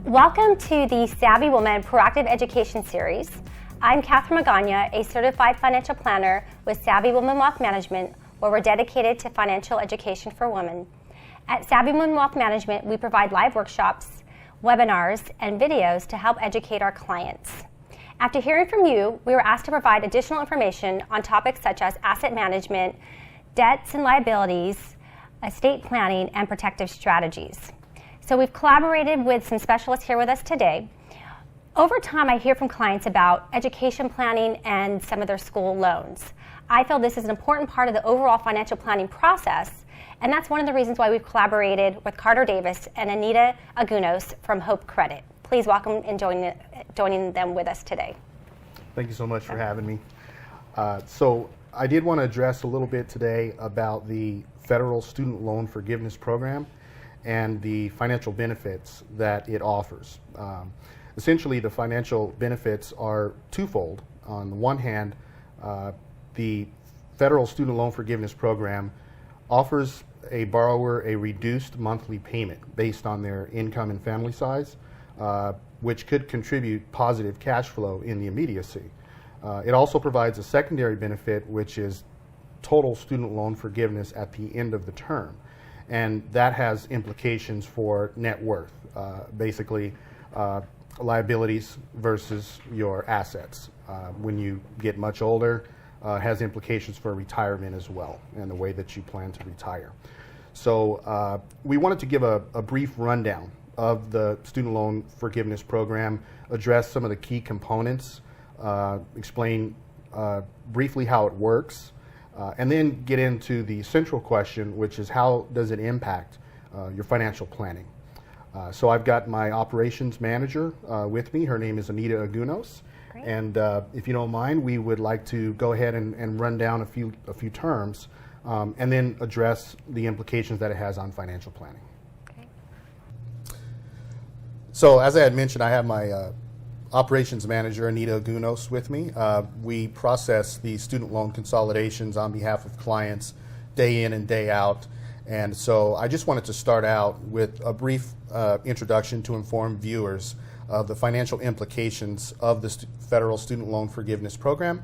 Welcome to the Savvy Woman Proactive Education Series. I'm Catherine Magaña, a certified financial planner with Savvy Woman Wealth Management, where we're dedicated to financial education for women. At Savvy Woman Wealth Management, we provide live workshops, webinars, and videos to help educate our clients. After hearing from you, we were asked to provide additional information on topics such as asset management, debts and liabilities, estate planning, and protective strategies. So we've collaborated with some specialists here with us today. Over time, I hear from clients about education planning and some of their school loans. I feel this is an important part of the overall financial planning process, and that's one of the reasons why we've collaborated with Carter Davis and Anita Algunos from Hope Credit. Please welcome and joining them with us today. Thank you so much for having me. So I did want to address a little bit today about the Federal Student Loan Forgiveness Program and the financial benefits that it offers. Essentially, the financial benefits are twofold. On the one hand, the Federal Student Loan Forgiveness Program offers a borrower a reduced monthly payment based on their income and family size, which could contribute positive cash flow in the immediacy. It also provides a secondary benefit, which is total student loan forgiveness at the end of the term. And that has implications for net worth, basically liabilities versus your assets. When you get much older, has implications for retirement as well, and the way that you plan to retire. So we wanted to give a brief rundown of the Student Loan Forgiveness Program, address some of the key components, explain briefly how it works, and then get into the central question, which is how does it impact your financial planning. So I've got my operations manager with me. Her name is Anita Algunos. Great. And if you don't mind, we would like to go ahead and run down a few terms and then address the implications that it has on financial planning. Okay. So as I had mentioned, I have my operations manager, Anita Algunos, with me. We process the student loan consolidations on behalf of clients day in and day out. And so I just wanted to start out with a brief introduction to inform viewers of the financial implications of the Federal Student Loan Forgiveness Program.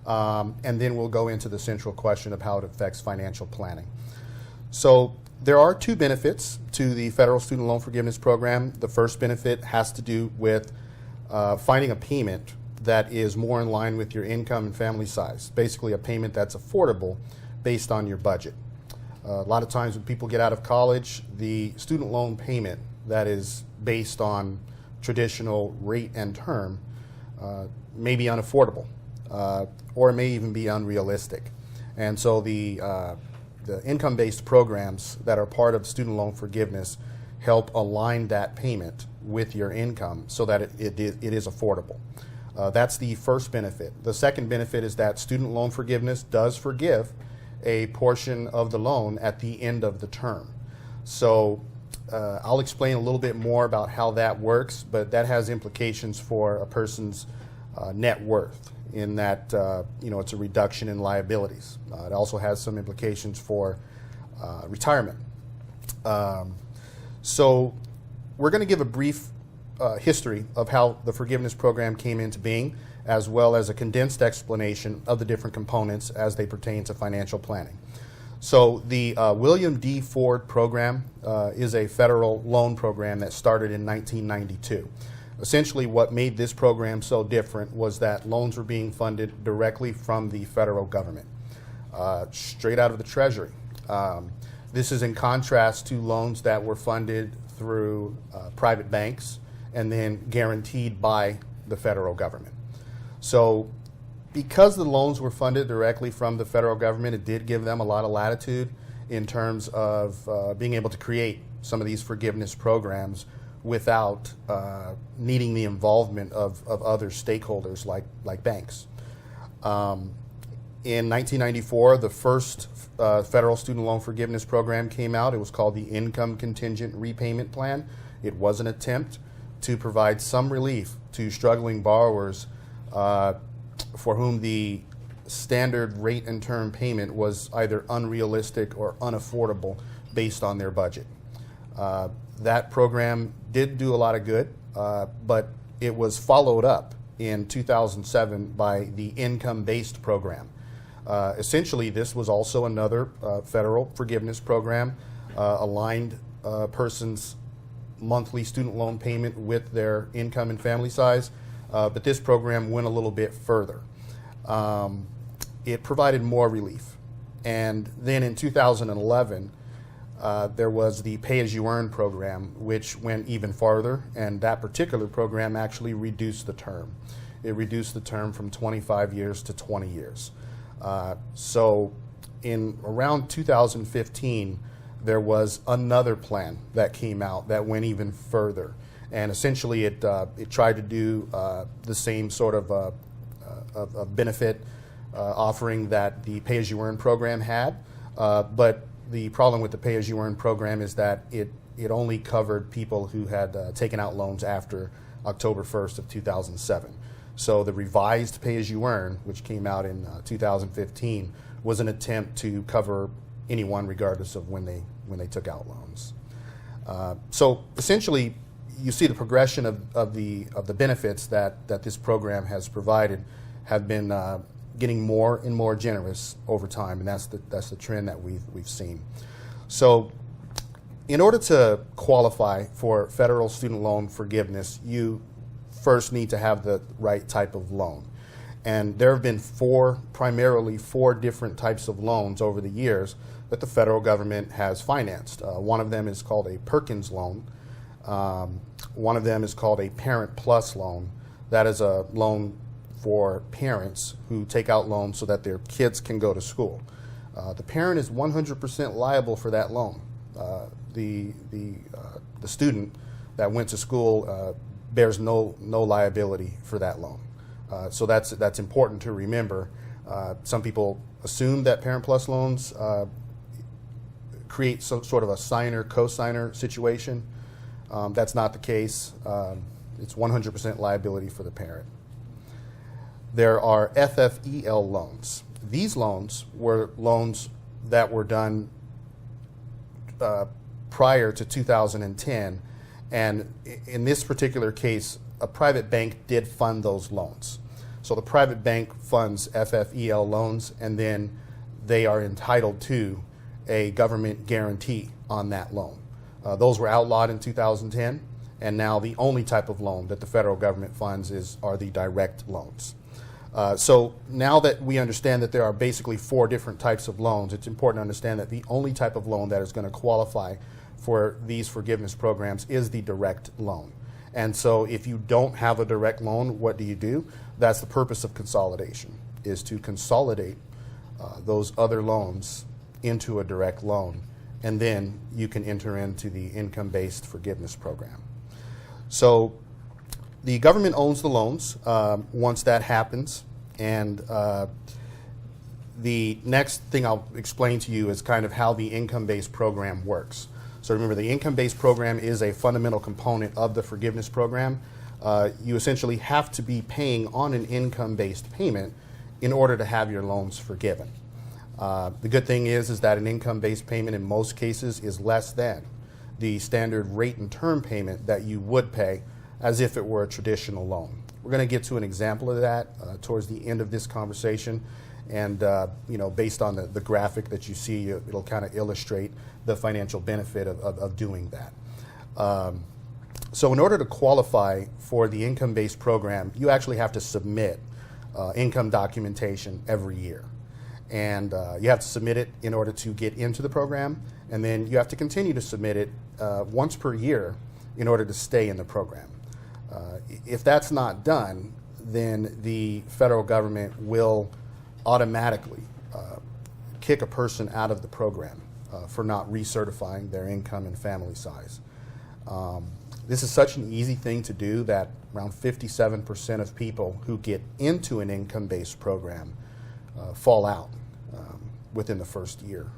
And then we'll go into the central question of how it affects financial planning. So there are two benefits to the Federal Student Loan Forgiveness Program. The first benefit has to do with finding a payment that is more in line with your income and family size, basically a payment that's affordable based on your budget. A lot of times when people get out of college, the student loan payment that is based on traditional rate and term may be unaffordable, or it may even be unrealistic. And so the income-based programs that are part of student loan forgiveness help align that payment with your income so that it is affordable. That's the first benefit. The second benefit is that student loan forgiveness does forgive a portion of the loan at the end of the term. So I'll explain a little bit more about how that works, but that has implications for a person's net worth in that it's a reduction in liabilities. It also has some implications for retirement. So we're going to give a brief history of how the forgiveness program came into being, as well as a condensed explanation of the different components as they pertain to financial planning. So the William D. Ford program is a federal loan program that started in 1992. Essentially, what made this program so different was that loans were being funded directly from the federal government, straight out of the Treasury. This is in contrast to loans that were funded through private banks and then guaranteed by the federal government. So because the loans were funded directly from the federal government, it did give them a lot of latitude in terms of being able to create some of these forgiveness programs without needing the involvement of other stakeholders like banks. In 1994, the first federal student loan forgiveness program came out. It was called the Income Contingent Repayment Plan. It was an attempt to provide some relief to struggling borrowers for whom the standard rate and term payment was either unrealistic or unaffordable based on their budget. That program did do a lot of good, but it was followed up in 2007 by the IncomeBased program. Essentially, this was also another federal forgiveness program, aligned a person's monthly student loan payment with their income and family size, but this program went a little bit further. It provided more relief. And then in 2011, there was the pay-as-you-earn program, which went even farther, and that particular program actually reduced the term. It reduced the term from 25 years to 20 years. So in around 2015, there was another plan that came out that went even further. And essentially it tried to do the same sort of benefit offering that the pay-as-you-earn program had, but the problem with the pay-as-you-earn program is that it only covered people who had taken out loans after October 1st of 2007. So the revised pay-as-you-earn, which came out in 2015, was an attempt to cover anyone regardless of when they took out loans. So essentially, you see the progression of the benefits that this program has provided have been getting more and more generous over time, and that's the trend that we've seen. So in order to qualify for federal student loan forgiveness, you first need to have the right type of loan. And there have been primarily four different types of loans over the years that the federal government has financed. One of them is called a Perkins loan. One of them is called a Parent Plus loan. That is a loan for parents who take out loans so that their kids can go to school. The parent is 100% liable for that loan. The student that went to school bears no liability for that loan. So that's important to remember. Some people assume that Parent Plus loans create some sort of a signer-co-signer situation. That's not the case. It's 100% liability for the parent. There are FFEL loans. These loans were loans that were done prior to 2010, and in this particular case, a private bank did fund those loans. So the private bank funds FFEL loans, and then they are entitled to a government guarantee on that loan. Those were outlawed in 2010, and now the only type of loan that the federal government funds are the direct loans. So now that we understand that there are basically four different types of loans, it's important to understand that the only type of loan that is going to qualify for these forgiveness programs is the direct loan. And so if you don't have a direct loan, what do? That's the purpose of consolidation, is to consolidate those other loans into a direct loan, and then you can enter into the income-based forgiveness program. So the government owns the loans once that happens, and the next thing I'll explain to you is kind of how the income-based program works. So remember, the income-based program is a fundamental component of the forgiveness program. You essentially have to be paying on an income-based payment in order to have your loans forgiven. The good thing is that an income-based payment in most cases is less than the standard rate and term payment that you would pay as if it were a traditional loan. We're going to get to an example of that towards the end of this conversation, and based on the graphic that you see, it'll kind of illustrate the financial benefit of doing that. So in order to qualify for the income-based program, you actually have to submit income documentation every year. And you have to submit it in order to get into the program, and then you have to continue to submit it once per year in order to stay in the program. If that's not done, then the federal government will automatically kick a person out of the program for not recertifying their income and family size. This is such an easy thing to do that around 57% of people who get into an income-based program fall out within the first year.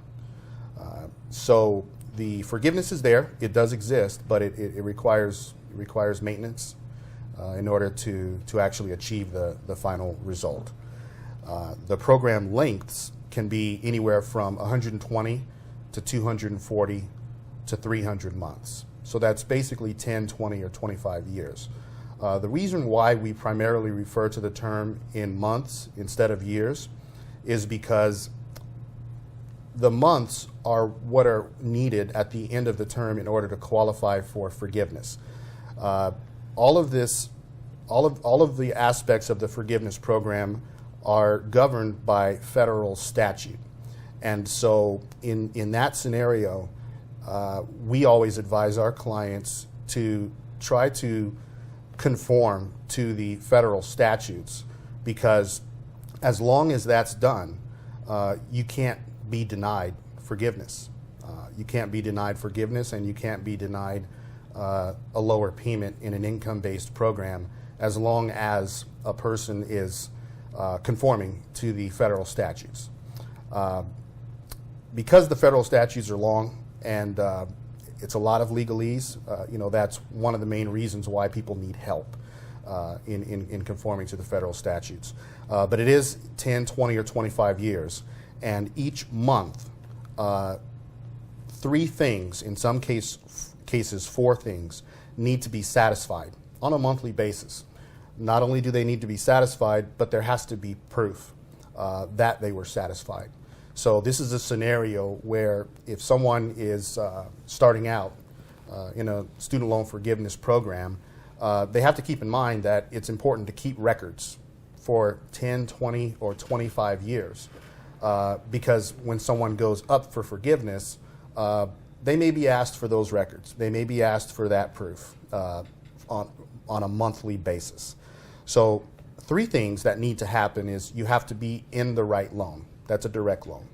So the forgiveness is there, it does exist, but it requires maintenance in order to actually achieve the final result. The program lengths can be anywhere from 120 to 240 to 300 months. So that's basically 10, 20, or 25 years. The reason why we primarily refer to the term in months instead of years is because the months are what are needed at the end of the term in order to qualify for forgiveness. All of the aspects of the forgiveness program are governed by federal statute. And so in that scenario, we always advise our clients to try to conform to the federal statutes, because as long as that's done, you can't be denied forgiveness. You can't be denied forgiveness, and you can't be denied a lower payment in an income-based program as long as a person is conforming to the federal statutes. Because the federal statutes are long and it's a lot of legalese, that's one of the main reasons why people need help in conforming to the federal statutes. But it is 10, 20, or 25 years, and each month, 3 things, in some cases 4 things, need to be satisfied on a monthly basis. Not only do they need to be satisfied, but there has to be proof that they were satisfied. So this is a scenario where if someone is starting out in a student loan forgiveness program, they have to keep in mind that it's important to keep records for 10, 20, or 25 years. Because when someone goes up for forgiveness, they may be asked for those records. They may be asked for that proof on a monthly basis. So 3 things that need to happen is you have to be in the right loan. That's a direct loan.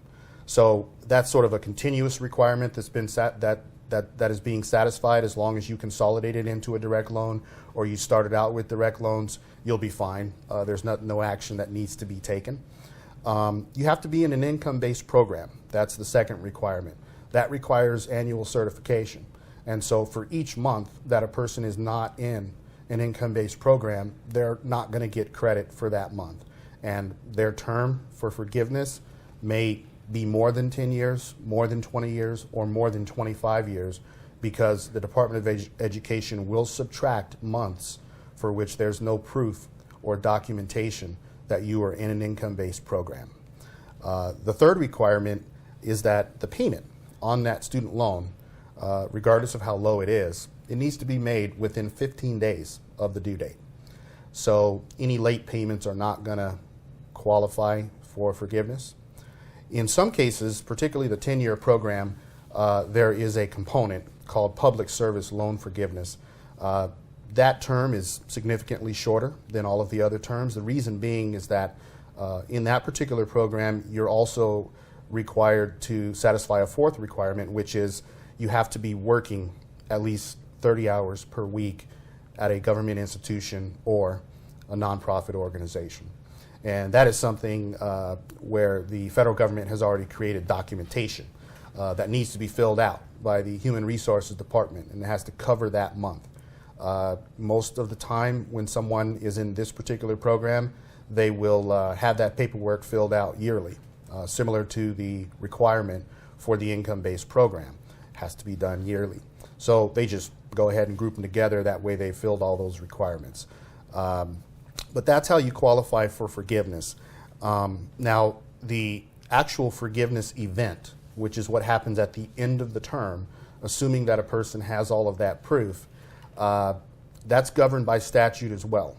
So that's sort of a continuous requirement that's been that is being satisfied. As long as you consolidate it into a direct loan or you started out with direct loans, you'll be fine. There's no action that needs to be taken. You have to be in an income-based program. That's the second requirement. That requires annual certification. And so for each month that a person is not in an income-based program, they're not going to get credit for that month. And their term for forgiveness may be more than 10 years, more than 20 years, or more than 25 years, because the Department of Education will subtract months for which there's no proof or documentation that you are in an income-based program. The third requirement is that the payment on that student loan, regardless of how low it is, it needs to be made within 15 days of the due date. So any late payments are not going to qualify for forgiveness. In some cases, particularly the 10-year program, there is a component called public service loan forgiveness. That term is significantly shorter than all of the other terms. The reason being is that in that particular program, you're also required to satisfy a 4th requirement, which is you have to be working at least 30 hours per week at a government institution or a nonprofit organization. And that is something where the federal government has already created documentation that needs to be filled out by the Human Resources Department, and it has to cover that month. Most of the time when someone is in this particular program, they will have that paperwork filled out yearly, similar to the requirement for the income-based program. It has to be done yearly. So they just go ahead and group them together. That way they filled all those requirements. But that's how you qualify for forgiveness. Now, the actual forgiveness event, which is what happens at the end of the term, assuming that a person has all of that proof, that's governed by statute as well.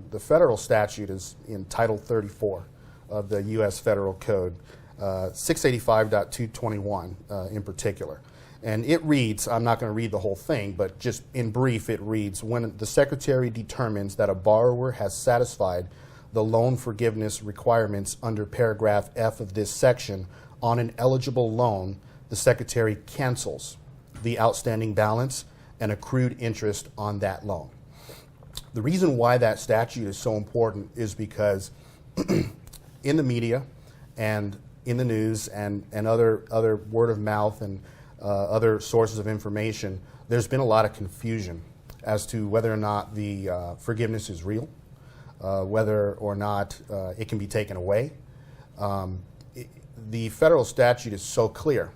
The federal statute is in Title 34 of the U.S. Federal Code, 685.221 in particular. And it reads, I'm not going to read the whole thing, but just in brief it reads, when the Secretary determines that a borrower has satisfied the loan forgiveness requirements under paragraph F of this section on an eligible loan, the Secretary cancels the outstanding balance and accrued interest on that loan. The reason why that statute is so important is because in the media and in the news and other word of mouth and other sources of information, there's been a lot of confusion as to whether or not the forgiveness is real. whether or not it can be taken away. The federal statute is so clear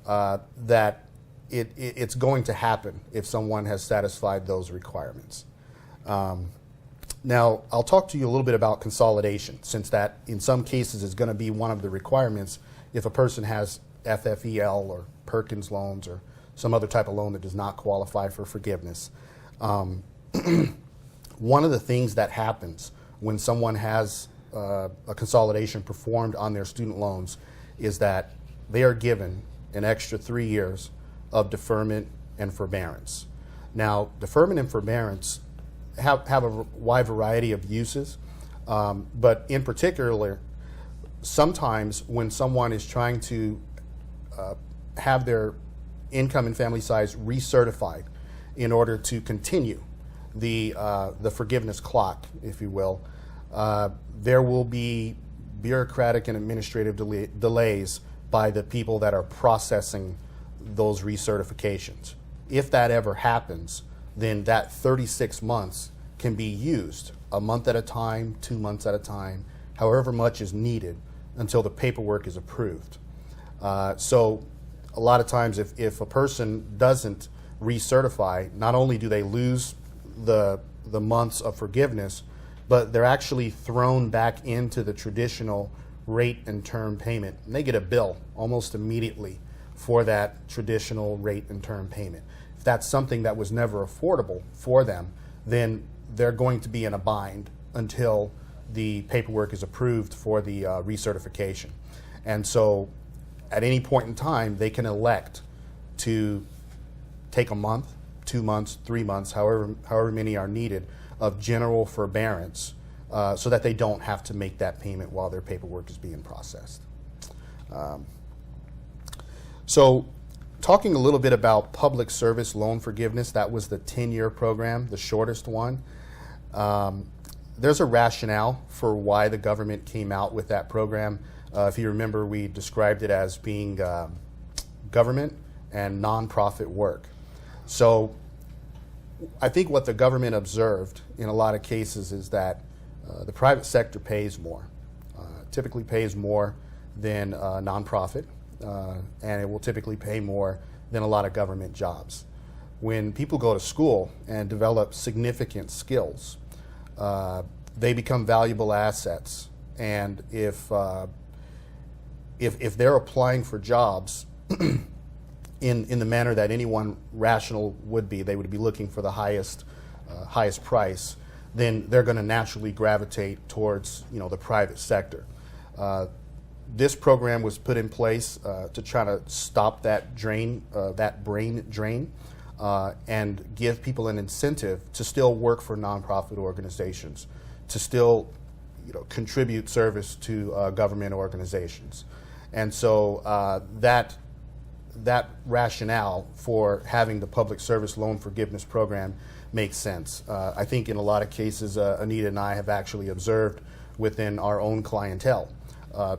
that it's going to happen if someone has satisfied those requirements. Now, I'll talk to you a little bit about consolidation, since that in some cases is going to be one of the requirements if a person has FFEL or Perkins loans or some other type of loan that does not qualify for forgiveness. One of the things that happens when someone has a consolidation performed on their student loans is that they are given an extra 3 years of deferment and forbearance. Now, deferment and forbearance have a wide variety of uses, but in particular, sometimes when someone is trying to have their income and family size recertified in order to continue the forgiveness clock, if you will, there will be bureaucratic and administrative delays by the people that are processing those recertifications. If that ever happens, then that 36 months can be used a month at a time, 2 months at a time, however much is needed until the paperwork is approved. So a lot of times if a person doesn't recertify, not only do they lose the months of forgiveness, but they're actually thrown back into the traditional rate and term payment. And they get a bill almost immediately for that traditional rate and term payment. If that's something that was never affordable for them, then they're going to be in a bind until the paperwork is approved for the recertification. And so at any point in time, they can elect to take a month, 2 months, 3 months, however many are needed, of general forbearance so that they don't have to make that payment while their paperwork is being processed. So talking a little bit about public service loan forgiveness, that was the 10-year program, the shortest one. There's a rationale for why the government came out with that program. If you remember, we described it as being government and nonprofit work. So I think what the government observed in a lot of cases is that the private sector pays more, typically pays more than nonprofit, and it will typically pay more than a lot of government jobs. When people go to school and develop significant skills, they become valuable assets. And if they're applying for jobs in the manner that anyone rational would be, they would be looking for the highest price, then they're going to naturally gravitate towards the private sector. This program was put in place to try to stop that drain, that brain drain, and give people an incentive to still work for nonprofit organizations, to still contribute service to government organizations. And so that rationale for having the public service loan forgiveness program makes sense. I think in a lot of cases, Anita and I have actually observed within our own clientele,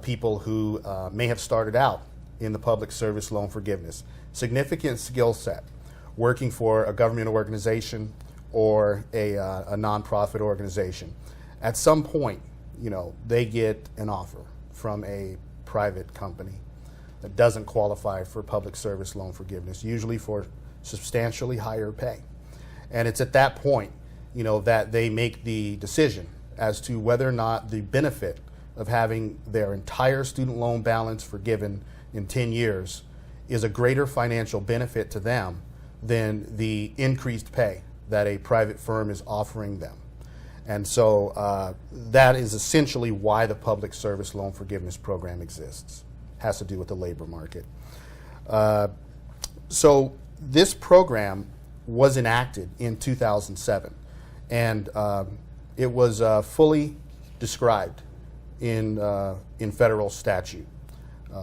people who may have started out in the public service loan forgiveness, significant skill set, working for a government organization or a nonprofit organization. At some point, they get an offer from a private company that doesn't qualify for public service loan forgiveness, usually for substantially higher pay. And it's at that point, that they make the decision as to whether or not the benefit of having their entire student loan balance forgiven in 10 years is a greater financial benefit to them than the increased pay that a private firm is offering them. And so that is essentially why the public service loan forgiveness program exists. It has to do with the labor market. So this program was enacted in 2007, and it was fully described in federal statute.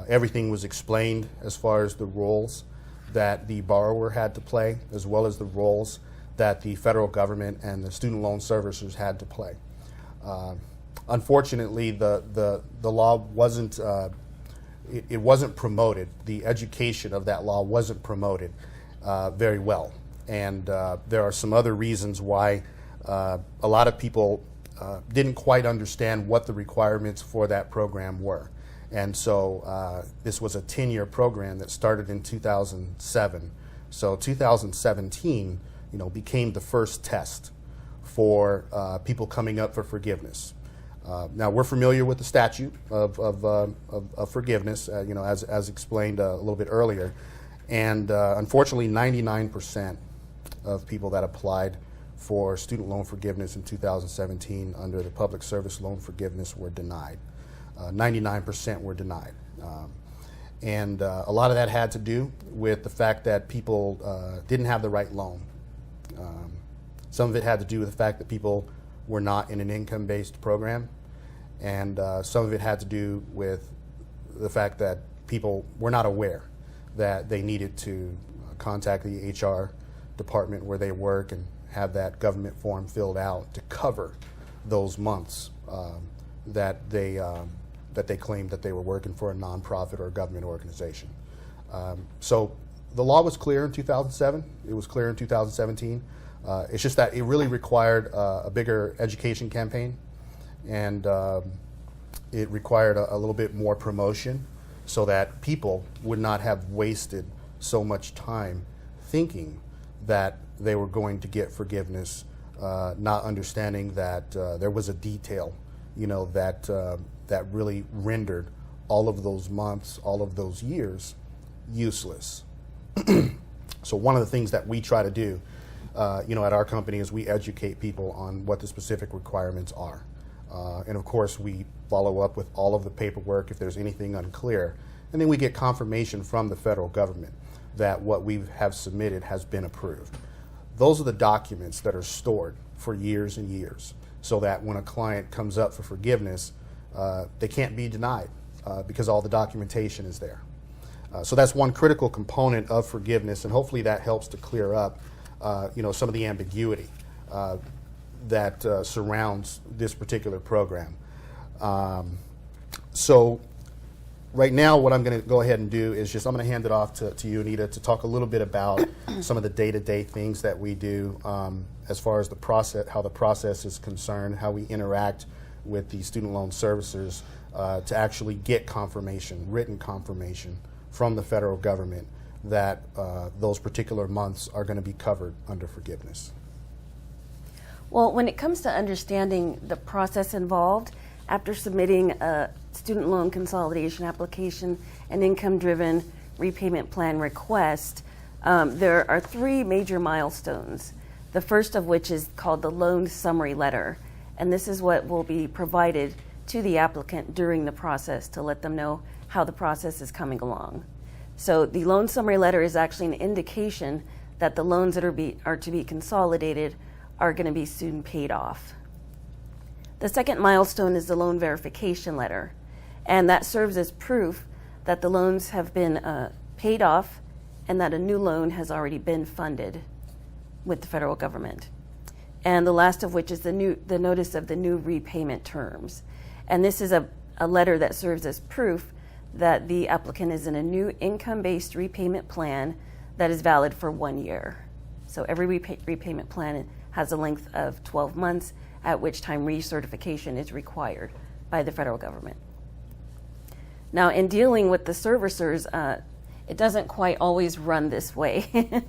Everything was explained as far as the roles that the borrower had to play, as well as the roles that the federal government and the student loan servicers had to play. Unfortunately, the law wasn't it wasn't promoted. The education of that law wasn't promoted very well, and there are some other reasons why a lot of people didn't quite understand what the requirements for that program were. And so this was a 10-year program that started in 2007. So 2017, became the first test for people coming up for forgiveness. Now we're familiar with the statute of forgiveness, as explained a little bit earlier, and unfortunately, 99% of people that applied for student loan forgiveness in 2017 under the public service loan forgiveness were denied. 99% were denied. And a lot of that had to do with the fact that people didn't have the right loan. Some of it had to do with the fact that people were not in an income-based program, and some of it had to do with the fact that people were not aware that they needed to contact the HR department where they work and have that government form filled out to cover those months that they claimed that they were working for a nonprofit or a government organization. So the law was clear in 2007. It was clear in 2017. It's just that it really required a bigger education campaign, and it required a little bit more promotion so that people would not have wasted so much time thinking that they were going to get forgiveness, not understanding that there was a detail, that really rendered all of those months, all of those years useless. So one of the things that we try to do, at our company is we educate people on what the specific requirements are. And of course, we follow up with all of the paperwork if there's anything unclear. And then we get confirmation from the federal government that what we have submitted has been approved. Those are the documents that are stored for years and years, so that when a client comes up for forgiveness, they can't be denied because all the documentation is there. So that's one critical component of forgiveness, and hopefully that helps to clear up some of the ambiguity that surrounds this particular program. So right now what I'm going to go ahead and do is I'm going to hand it off to you, Anita, to talk a little bit about some of the day-to-day things that we do as far as the process, how the process is concerned, how we interact with the student loan servicers to actually get confirmation, written confirmation from the federal government that those particular months are going to be covered under forgiveness. Well, when it comes to understanding the process involved after submitting a student loan consolidation application and income-driven repayment plan request, there are three major milestones. The first of which is called the loan summary letter, and this is what will be provided to the applicant during the process to let them know how the process is coming along. So the loan summary letter is actually an indication that the loans that are to be consolidated are going to be soon paid off. The second milestone is the loan verification letter, and that serves as proof that the loans have been paid off and that a new loan has already been funded with the federal government. And the last of which is the notice of the new repayment terms. And this is a letter that serves as proof that the applicant is in a new income-based repayment plan that is valid for 1 year. So every repayment plan has a length of 12 months, at which time recertification is required by the federal government. Now, in dealing with the servicers, it doesn't quite always run this way.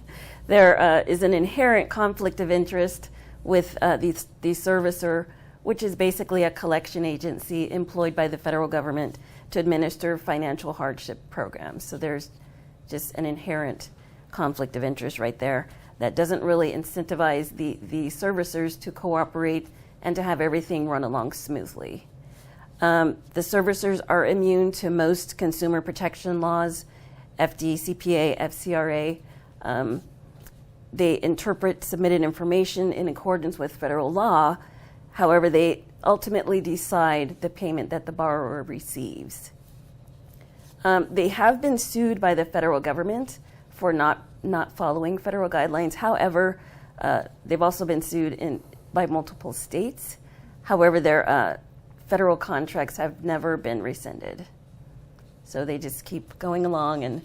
There is an inherent conflict of interest with the servicer, which is basically a collection agency employed by the federal government to administer financial hardship programs. So there's just an inherent conflict of interest right there that doesn't really incentivize the servicers to cooperate and to have everything run along smoothly. The servicers are immune to most consumer protection laws, FDCPA, FCRA. They interpret submitted information in accordance with federal law. However, they ultimately decide the payment that the borrower receives. They have been sued by the federal government for not following federal guidelines. However, they've also been sued by multiple states. However, their federal contracts have never been rescinded. So they just keep going along and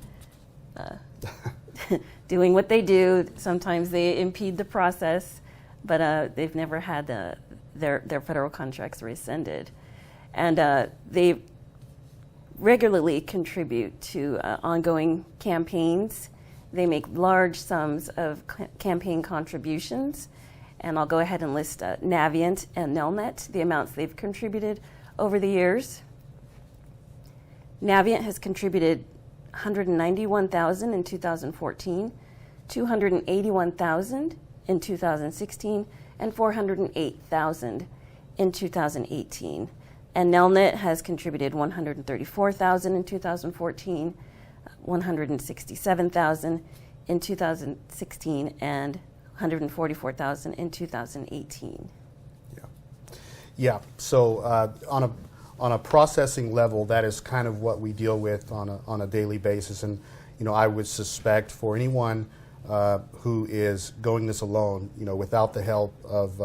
doing what they do. Sometimes they impede the process, but they've never had their federal contracts rescinded. And they regularly contribute to ongoing campaigns. They make large sums of campaign contributions. And I'll go ahead and list Navient and Nelnet, the amounts they've contributed over the years. Navient has contributed $191,000 in 2014, $281,000 in 2016, and $408,000 in 2018. And Nelnet has contributed $134,000 in 2014, $167,000 in 2016, and $144,000 in 2018. Yeah. So on a processing level, that is kind of what we deal with on a daily basis. And I would suspect for anyone who is going this alone, without the help of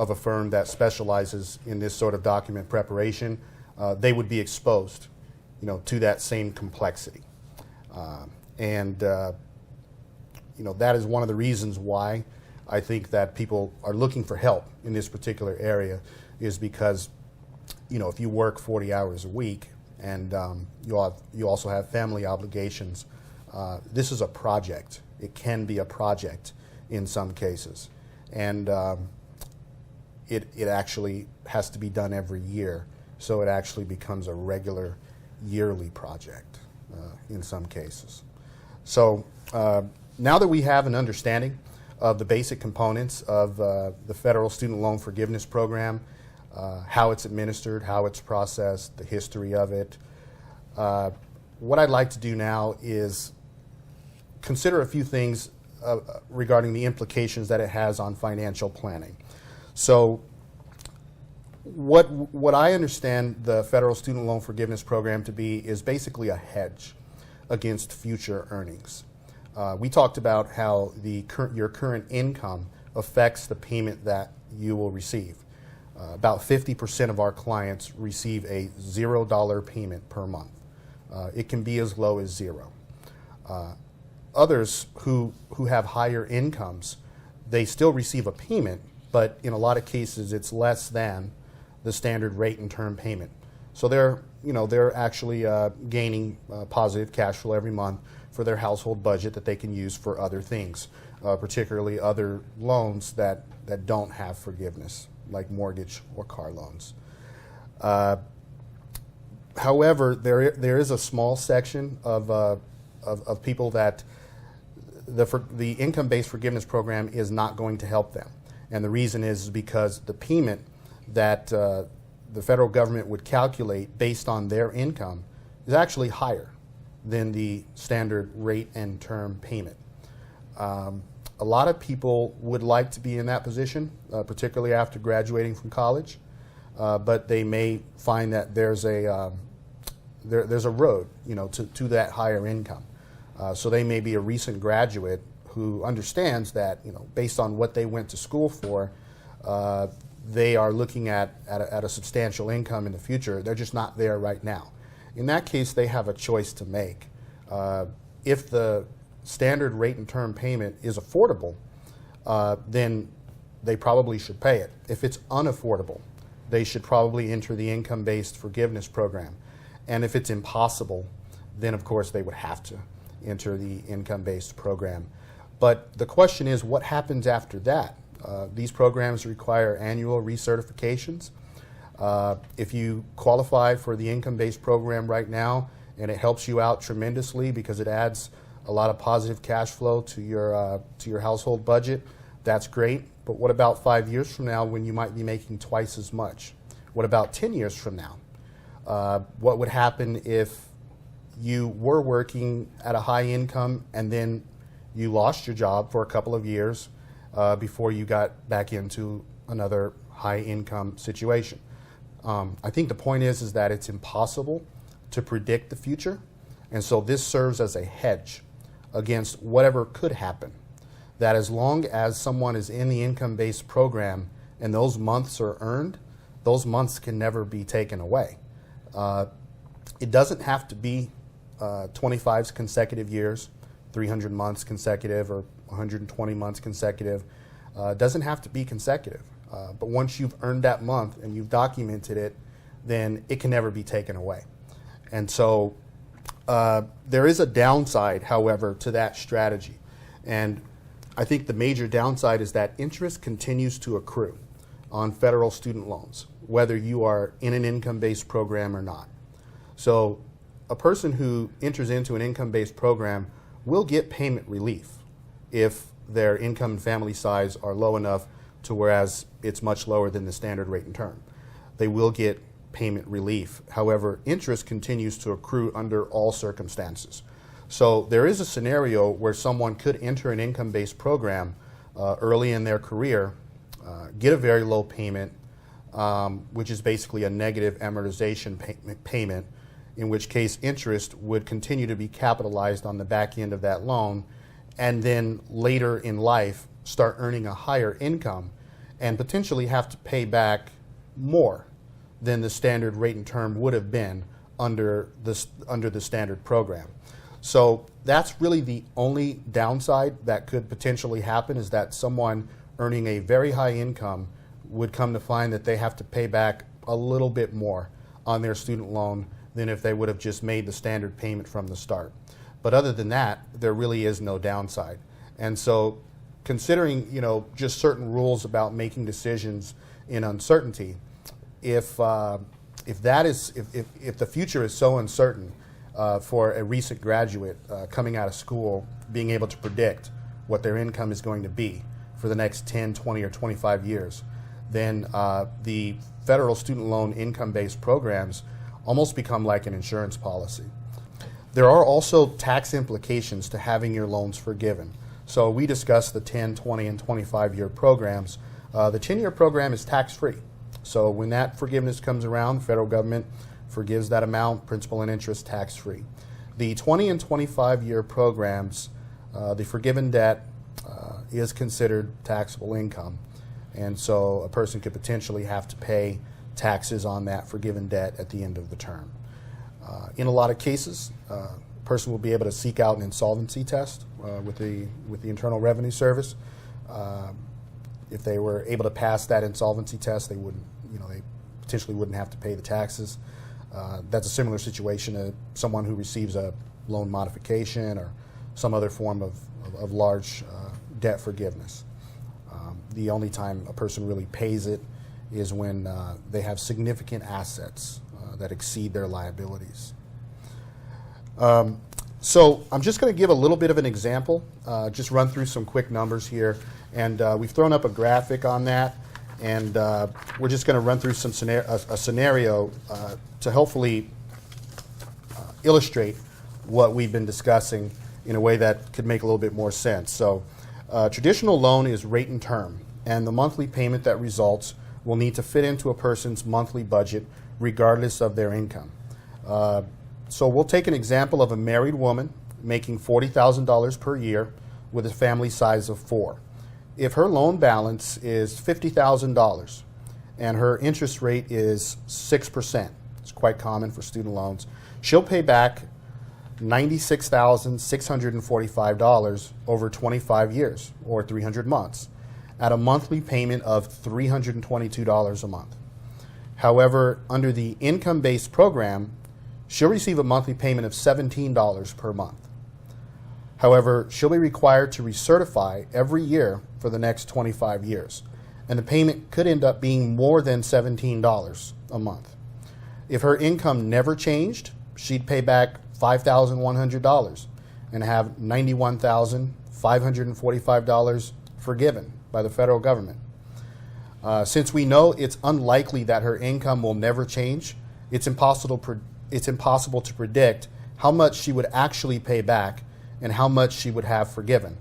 a firm that specializes in this sort of document preparation, they would be exposed, to that same complexity. That is one of the reasons why I think that people are looking for help in this particular area, is because, if you work 40 hours a week and you also have family obligations, this is a project. It can be a project in some cases. And it actually has to be done every year. So it actually becomes a regular yearly project in some cases. So now that we have an understanding of the basic components of the Federal Student Loan Forgiveness Program, how it's administered, how it's processed, the history of it, what I'd like to do now is consider a few things regarding the implications that it has on financial planning. So what I understand the Federal Student Loan Forgiveness Program to be is basically a hedge against future earnings. We talked about how your current income affects the payment that you will receive. About 50% of our clients receive a $0 payment per month. It can be as low as zero. Others who have higher incomes, they still receive a payment, but in a lot of cases it's less than the standard rate and term payment. So they're actually gaining positive cash flow every month for their household budget that they can use for other things, particularly other loans that don't have forgiveness, like mortgage or car loans. However, there is a small section of people that the income-based forgiveness program is not going to help them. And the reason is because the payment that the federal government would calculate based on their income is actually higher than the standard rate and term payment. A lot of people would like to be in that position, particularly after graduating from college, but they may find that there's a road, to that higher income. So they may be a recent graduate who understands that, based on what they went to school for, they are looking at a substantial income in the future. They're just not there right now. In that case, they have a choice to make. If the standard rate and term payment is affordable, then they probably should pay it. If it's unaffordable, they should probably enter the income-based forgiveness program. And if it's impossible, then of course they would have to enter the income-based program. But the question is, what happens after that? These programs require annual recertifications. If you qualify for the income-based program right now, and it helps you out tremendously because it adds a lot of positive cash flow to your household budget, that's great. But what about 5 years from now when you might be making twice as much? What about 10 years from now? What would happen if you were working at a high income and then you lost your job for a couple of years before you got back into another high income situation? I think the point is that it's impossible to predict the future, and so this serves as a hedge against whatever could happen. That as long as someone is in the income-based program and those months are earned, those months can never be taken away. It doesn't have to be 25 consecutive years, 300 months consecutive, or 120 months consecutive. It doesn't have to be consecutive. But once you've earned that month and you've documented it, then it can never be taken away. And so there is a downside, however, to that strategy. And I think the major downside is that interest continues to accrue on federal student loans, whether you are in an income-based program or not. So a person who enters into an income-based program will get payment relief if their income and family size are low enough to whereas it's much lower than the standard rate and term. They will get payment relief. However, interest continues to accrue under all circumstances. So there is a scenario where someone could enter an income-based program early in their career, get a very low payment, which is basically a negative amortization payment, in which case interest would continue to be capitalized on the back end of that loan, and then later in life start earning a higher income and potentially have to pay back more than the standard rate and term would have been under the standard program. So that's really the only downside that could potentially happen, is that someone earning a very high income would come to find that they have to pay back a little bit more on their student loan than if they would have just made the standard payment from the start. But other than that, there really is no downside. And so considering, just certain rules about making decisions in uncertainty, if the future is so uncertain for a recent graduate coming out of school, being able to predict what their income is going to be for the next 10, 20, or 25 years, then the federal student loan income-based programs almost become like an insurance policy. There are also tax implications to having your loans forgiven. So we discussed the 10, 20, and 25-year programs. The 10-year program is tax-free. So when that forgiveness comes around, the federal government forgives that amount, principal and interest, tax-free. The 20 and 25-year programs, the forgiven debt is considered taxable income. And so a person could potentially have to pay taxes on that forgiven debt at the end of the term. In a lot of cases, a person will be able to seek out an insolvency test with the Internal Revenue Service. If they were able to pass that insolvency test, they wouldn't, they potentially wouldn't have to pay the taxes. That's a similar situation to someone who receives a loan modification or some other form of large debt forgiveness. The only time a person really pays it is when they have significant assets that exceed their liabilities. So I'm just going to give a little bit of an example, just run through some quick numbers here. And we've thrown up a graphic on that, and we're just going to run through a scenario to hopefully illustrate what we've been discussing in a way that could make a little bit more sense. So traditional loan is rate and term, and the monthly payment that results will need to fit into a person's monthly budget regardless of their income. So we'll take an example of a married woman making $40,000 per year with a family size of 4. If her loan balance is $50,000 and her interest rate is 6%, it's quite common for student loans, she'll pay back $96,645 over 25 years, or 300 months, at a monthly payment of $322 a month. However, under the income-based program, she'll receive a monthly payment of $17 per month. However, she'll be required to recertify every year for the next 25 years, and the payment could end up being more than $17 a month. If her income never changed, she'd pay back $5,100 and have $91,545 forgiven by the federal government. Since we know it's unlikely that her income will never change, it's impossible to predict how much she would actually pay back and how much she would have forgiven.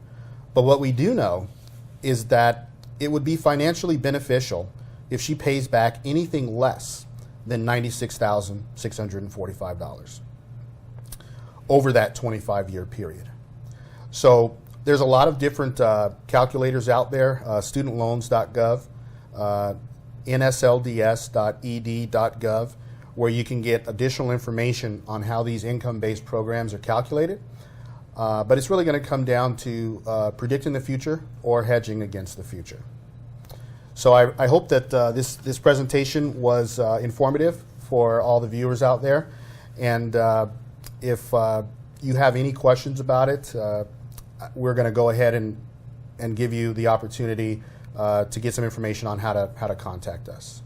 But what we do know is that it would be financially beneficial if she pays back anything less than $96,645 over that 25-year period. So there's a lot of different calculators out there, studentloans.gov, nslds.ed.gov, where you can get additional information on how these income-based programs are calculated. But it's really going to come down to predicting the future or hedging against the future. So I hope that this presentation was informative for all the viewers out there. And if you have any questions about it, we're going to go ahead and give you the opportunity to get some information on how to contact us.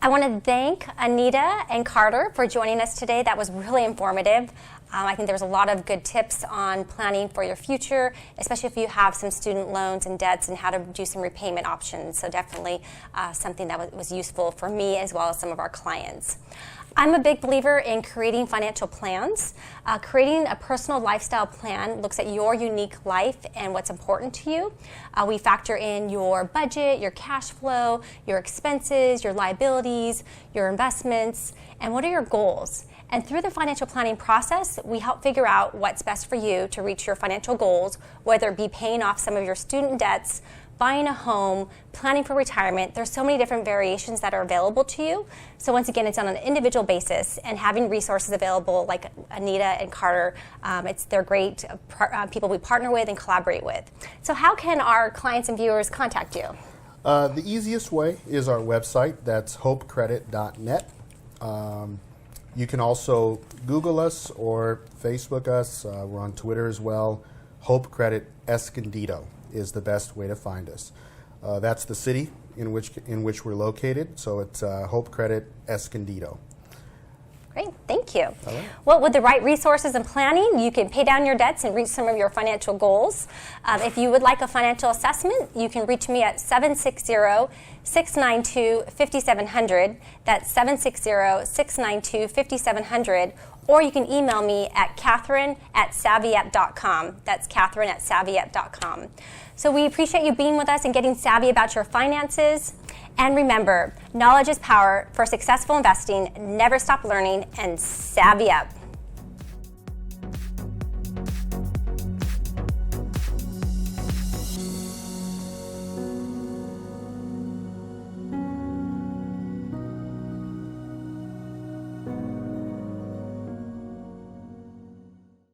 I want to thank Anita and Carter for joining us today. That was really informative. I think there was a lot of good tips on planning for your future, especially if you have some student loans and debts and how to do some repayment options. So definitely something that was useful for me as well as some of our clients. I'm a big believer in creating financial plans. Creating a personal lifestyle plan looks at your unique life and what's important to you. We factor in your budget, your cash flow, your expenses, your liabilities, your investments, and what are your goals. And through the financial planning process, we help figure out what's best for you to reach your financial goals, whether it be paying off some of your student debts, buying a home, planning for retirement. There's so many different variations that are available to you. So once again, it's on an individual basis, and having resources available like Anita and Carter, they're great people we partner with and collaborate with. So how can our clients and viewers contact you? The easiest way is our website. That's hopecredit.net. You can also Google us or Facebook us. We're on Twitter as well. Hope Credit Escondido is the best way to find us. That's the city in which we're located, so it's Hope Credit Escondido. Great, thank you. Right. Well, with the right resources and planning, you can pay down your debts and reach some of your financial goals. If you would like a financial assessment, you can reach me at 760-692-5700. That's 760-692-5700. Or you can email me at Catherine@savvyapp.com. That's Catherine@savvyapp.com. So we appreciate you being with us and getting savvy about your finances. And remember, knowledge is power. For successful investing, never stop learning and savvy up.